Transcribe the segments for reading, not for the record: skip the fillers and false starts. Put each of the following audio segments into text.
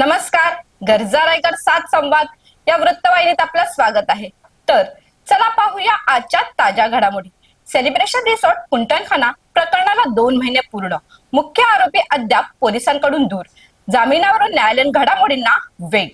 नमस्कार. गरजा रायगड 7 संवाद या वृत्तवाहिनीत आपलं स्वागत आहे. तर चला पाहूया आजच्या ताज्या घडामोडी. सेलिब्रेशन रिसॉर्ट कुंटणखाना प्रकरणाला 2 महिने पूर्ण. मुख्य आरोपी अद्याप पोलिसांकडून दूर. जामिनावरून न्यायालयीन घडामोडींना वेग.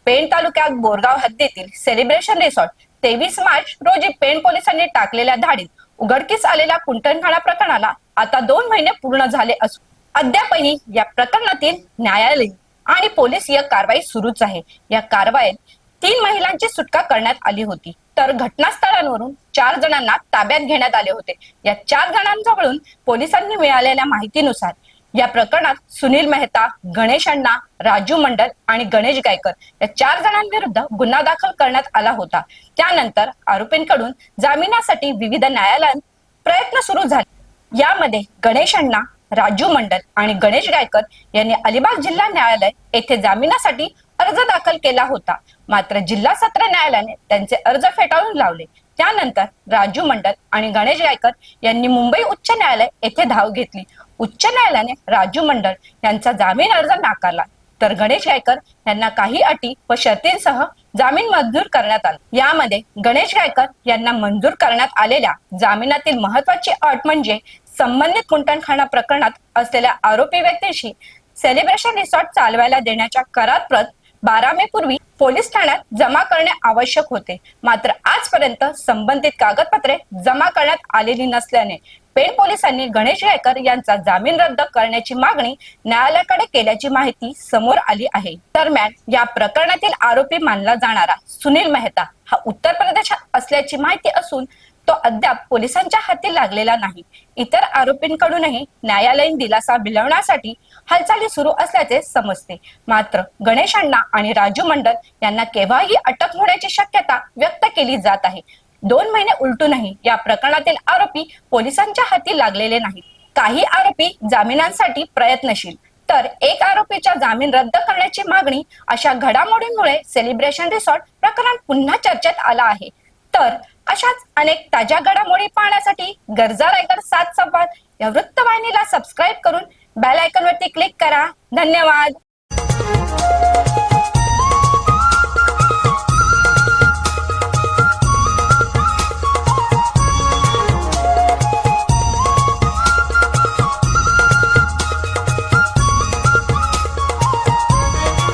पेण तालुक्यात बोरगाव हद्दीतील सेलिब्रेशन रिसॉर्ट 23 मार्च रोजी पेण पोलिसांनी टाकलेल्या धाडीत उघडकीस आलेल्या कुंटणखाना प्रकरणाला आता 2 महिने पूर्ण झाले असून अद्यापही या प्रकरणातील न्यायालयीन आणि पोलिसीय कारवाई सुरूच आहे. या कारवाईत 3 महिलांची सुटका करण्यात आली होती, तर घटनास्थळावरून 4 जणांना ताब्यात घेण्यात आले होते. या 4 जणांजवळून पोलिसांनी मिळालेल्या माहितीनुसार या प्रकरणात सुनील मेहता, गणेश अण्णा, राजू मंडल आणि गणेश गायकर या 4 जणांविरुद्ध गुन्हा दाखल करण्यात आला होता. त्यानंतर आरोपींकडून जामिनासाठी विविध न्यायालयात प्रयत्न सुरू झाले. यामध्ये गणेश अण्णा, राजू मंडल आणि गणेश गायकर यांनी अलिबाग जिल्हा न्यायालय येथे जामिनासाठी अर्ज दाखल केला होता. मात्र जिल्हा सत्र न्यायालयाने त्यांचे अर्ज फेटाळून लावले. त्यानंतर राजू मंडल आणि गणेश गायकर यांनी मुंबई उच्च न्यायालय येथे धाव घेतली. उच्च न्यायालयाने राजू मंडल यांचा जामीन अर्ज नाकारला, तर गणेश गायकर यांना काही अटी व शर्तींसह जामीन मंजूर करण्यात आला. यामध्ये गणेश गायकर यांना मंजूर करण्यात आलेल्या जामिनातील महत्वाची अट म्हणजे संबंधित कुंटणखाना प्रकरणात असलेल्या आरोपी व्यक्तींशी सेलिब्रेशन रिसॉर्ट चालवायला देण्याच्या करार प्रत 12 मे पूर्वी पोलीस ठाण्यात जमा करणे आवश्यक होते. मात्र आजपर्यंत संबंधित कागदपत्रे जमा करण्यात आलेली नसल्याने पेण पोलिसांनी गणेश गायकर यांचा जामीन रद्द करण्याची मागणी न्यायालयाकडे केल्याची माहिती समोर आली आहे. दरम्यान या प्रकरणातील आरोपी मानला जाणारा सुनील मेहता हा उत्तर प्रदेशात असल्याची माहिती असून तो अद्याप पोलिसांच्या हाती लागलेला नाही. इतर आरोपींकडूनही न्यायालयीन दिलासा मिळवण्यासाठी हालचाली सुरू असल्याचे समजते. मात्र गणेश अण्णा आणि राजू मंडल यांना केव्हाही अटक होण्याची शक्यता व्यक्त केली जात आहे. 2 महिने उलटूनही या प्रकरणातील आरोपी पोलिसांच्या हाती लागलेले नाहीत. काही आरोपी जामिनांसाठी प्रयत्नशील, तर एक आरोपीच्या जामीन रद्द करण्याची मागणी अशा घडामोडींमुळे सेलिब्रेशन रिसॉर्ट प्रकरण पुन्हा चर्चेत आला आहे. तर अशाच अनेक ताज्या घडामोडी पाहण्यासाठी गरजा रायगड 7 संवाद या वृत्तवाहिनीला सबस्क्राईब करून बेल आयकॉन वरती क्लिक करा. धन्यवाद.